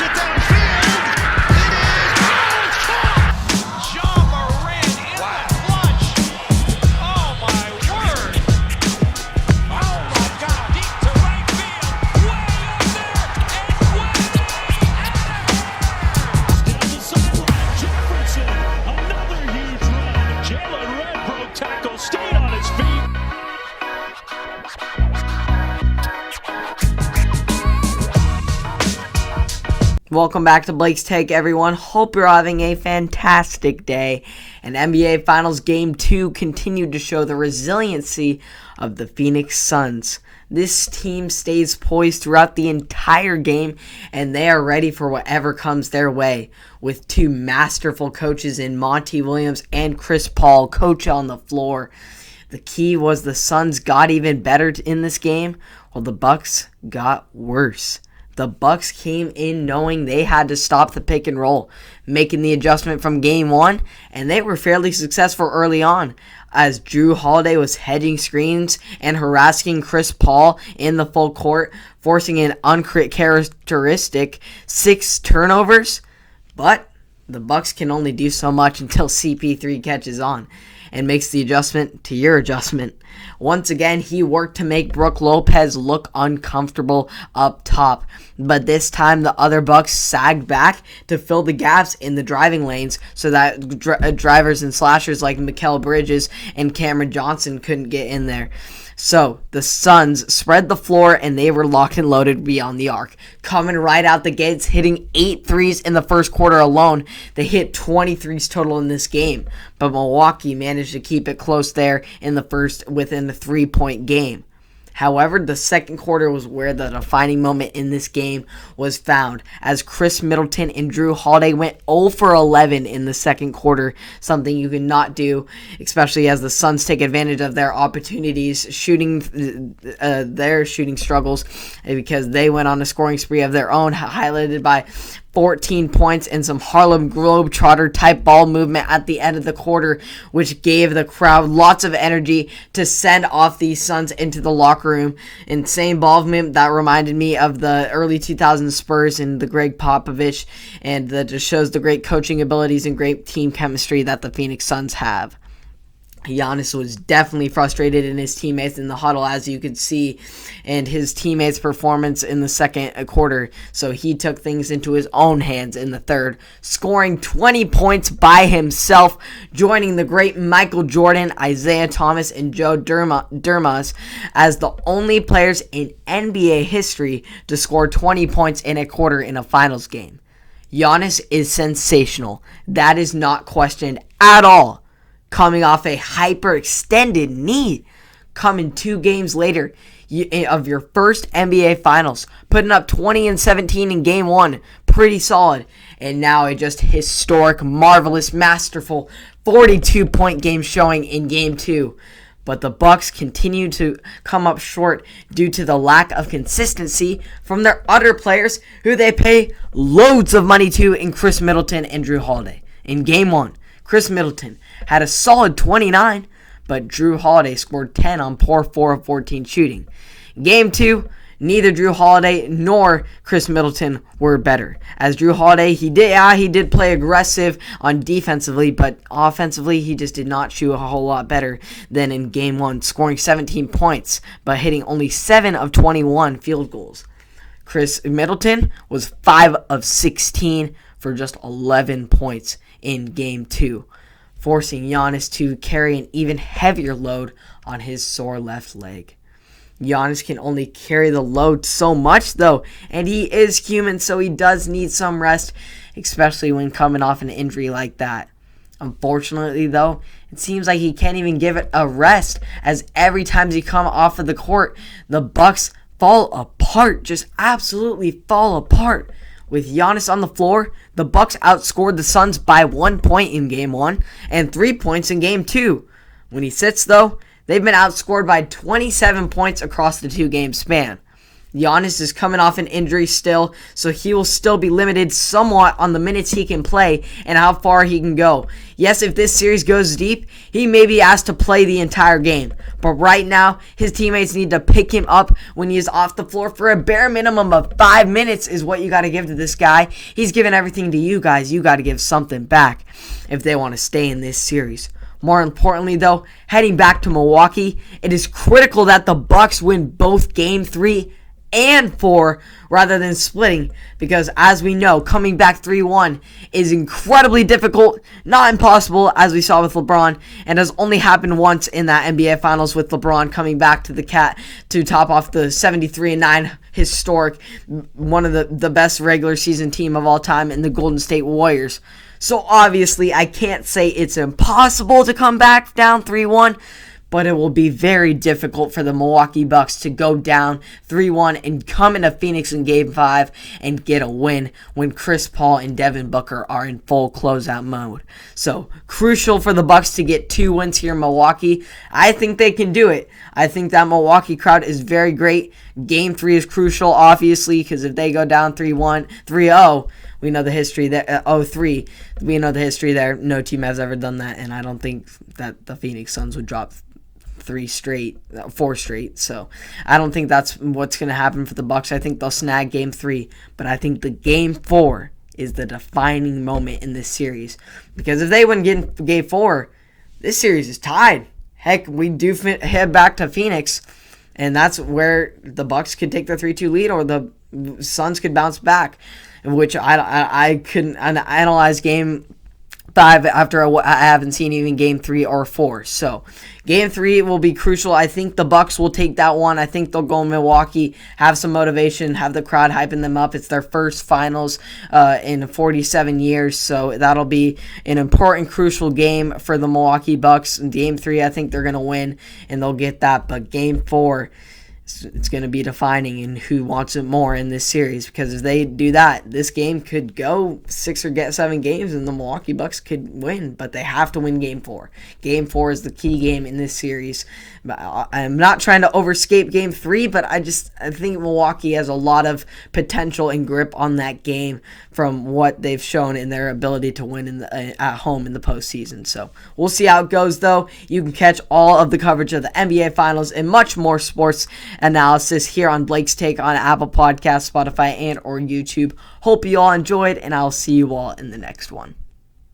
it downfield. It is. Oh, it's caught. John Moran in the clutch. Oh, my word. Oh, my God. Deep to right field. Way up there. And way out of here. Down the sideline. Jefferson. Another huge run. Jalen Red broke tackle. Stayed on his feet. Welcome back to Blake's Take, everyone. Hope you're having a fantastic day. And NBA Finals Game 2 continued to show the resiliency of the Phoenix Suns. This team stays poised throughout the entire game, and they are ready for whatever comes their way. With two masterful coaches in Monty Williams and Chris Paul coach on the floor. The key was the Suns got even better in this game, while the Bucks got worse. The Bucks came in knowing they had to stop the pick and roll, making the adjustment from game 1, and they were fairly successful early on, as Jrue Holiday was hedging screens and harassing Chris Paul in the full court, forcing an uncharacteristic 6 turnovers. But the Bucks can only do so much until CP3 catches on and makes the adjustment to your adjustment. Once again, he worked to make Brook Lopez look uncomfortable up top. But this time, the other Bucks sagged back to fill the gaps in the driving lanes so that drivers and slashers like Mikal Bridges and Cameron Johnson couldn't get in there. So, the Suns spread the floor and they were locked and loaded beyond the arc. Coming right out the gates, hitting 8 threes in the first quarter alone. They hit 20 threes total in this game. But Milwaukee managed to keep it close there in the first within the 3-point game. However, the second quarter was where the defining moment in this game was found, as Chris Middleton and Jrue Holiday went 0 for 11 in the second quarter, something you cannot do, especially as the Suns take advantage of their opportunities, their shooting struggles, because they went on a scoring spree of their own, highlighted by 14 points and some Harlem Globetrotter type ball movement at the end of the quarter, which gave the crowd lots of energy to send off these Suns into the locker room. Insane ball movement that reminded me of the early 2000s Spurs and the Greg Popovich, and that just shows the great coaching abilities and great team chemistry that the Phoenix Suns have. Giannis was definitely frustrated in his teammates in the huddle, as you could see, and his teammates' performance in the second quarter. So he took things into his own hands in the third, scoring 20 points by himself, joining the great Michael Jordan, Isaiah Thomas, and Joe Durmas as the only players in NBA history to score 20 points in a quarter in a finals game. Giannis is sensational. That is not questioned at all. Coming off a hyperextended knee, coming 2 games later of your first NBA Finals, putting up 20 and 17 in Game 1, pretty solid, and now a just historic, marvelous, masterful 42-point game showing in Game 2. But the Bucks continue to come up short due to the lack of consistency from their other players who they pay loads of money to in Chris Middleton and Jrue Holiday. In Game 1, Chris Middleton had a solid 29, but Jrue Holiday scored 10 on poor 4 of 14 shooting. Game 2, neither Jrue Holiday nor Chris Middleton were better. As Jrue Holiday, he did play aggressive on defensively, but offensively, he just did not shoot a whole lot better than in Game 1, scoring 17 points, but hitting only 7 of 21 field goals. Chris Middleton was 5 of 16 for just 11 points in Game 2, forcing Giannis to carry an even heavier load on his sore left leg. Giannis can only carry the load so much, though, and he is human, so he does need some rest, especially when coming off an injury like that. Unfortunately, though, it seems like he can't even give it a rest, as every time he comes off of the court, the Bucks fall apart, just absolutely fall apart. With Giannis on the floor, the Bucks outscored the Suns by 1 point in Game 1 and 3 points in Game 2. When he sits, though, they've been outscored by 27 points across the 2-game span. Giannis is coming off an injury still, so he will still be limited somewhat on the minutes he can play and how far he can go. Yes, if this series goes deep, he may be asked to play the entire game. But right now, his teammates need to pick him up when he is off the floor for a bare minimum of 5 minutes is what you got to give to this guy. He's given everything to you guys. You got to give something back if they want to stay in this series. More importantly, though, heading back to Milwaukee, it is critical that the Bucks win both Game 3 and 4 rather than splitting, because as we know, coming back 3-1 is incredibly difficult, not impossible, as we saw with LeBron, and has only happened once in that NBA Finals with LeBron coming back to the Cat to top off the 73-9 historic, one of the best regular season team of all time in the Golden State Warriors. So obviously, I can't say it's impossible to come back down 3-1, but it will be very difficult for the Milwaukee Bucks to go down 3-1 and come into Phoenix in Game 5 and get a win when Chris Paul and Devin Booker are in full closeout mode. So, crucial for the Bucks to get 2 wins here in Milwaukee. I think they can do it. I think that Milwaukee crowd is very great. Game 3 is crucial, obviously, because if they go down 3-1, 3-0, we know the history there. 0-3, we know the history there. No team has ever done that, and I don't think that the Phoenix Suns would drop 4 straight. So I don't think that's what's going to happen for the Bucks. I think they'll snag Game 3, but I think the Game 4 is the defining moment in this series, because if they win Game 4, this series is tied. Heck, we do head back to Phoenix, and that's where the Bucks could take the 3-2 lead, or the Suns could bounce back, which I couldn't analyze Game 5 after I haven't seen even Game 3 or 4. So Game 3 will be crucial. I think the Bucks will take that one. I think they'll go in Milwaukee, have some motivation, have the crowd hyping them up. It's their first finals in 47 years, so that'll be an important, crucial game for the Milwaukee Bucks. In Game 3, I think they're going to win, and they'll get that. But Game 4, it's going to be defining in who wants it more in this series, because if they do that, this game could go 6 or 7 games and the Milwaukee Bucks could win, but they have to win Game 4. Game 4 is the key game in this series. I'm not trying to overscape Game 3, but I think Milwaukee has a lot of potential and grip on that game from what they've shown in their ability to win at home in the postseason. So we'll see how it goes, though. You can catch all of the coverage of the NBA Finals and much more sports analysis here on Blake's Take on Apple Podcasts, Spotify, and or YouTube. Hope you all enjoyed, and I'll see you all in the next one.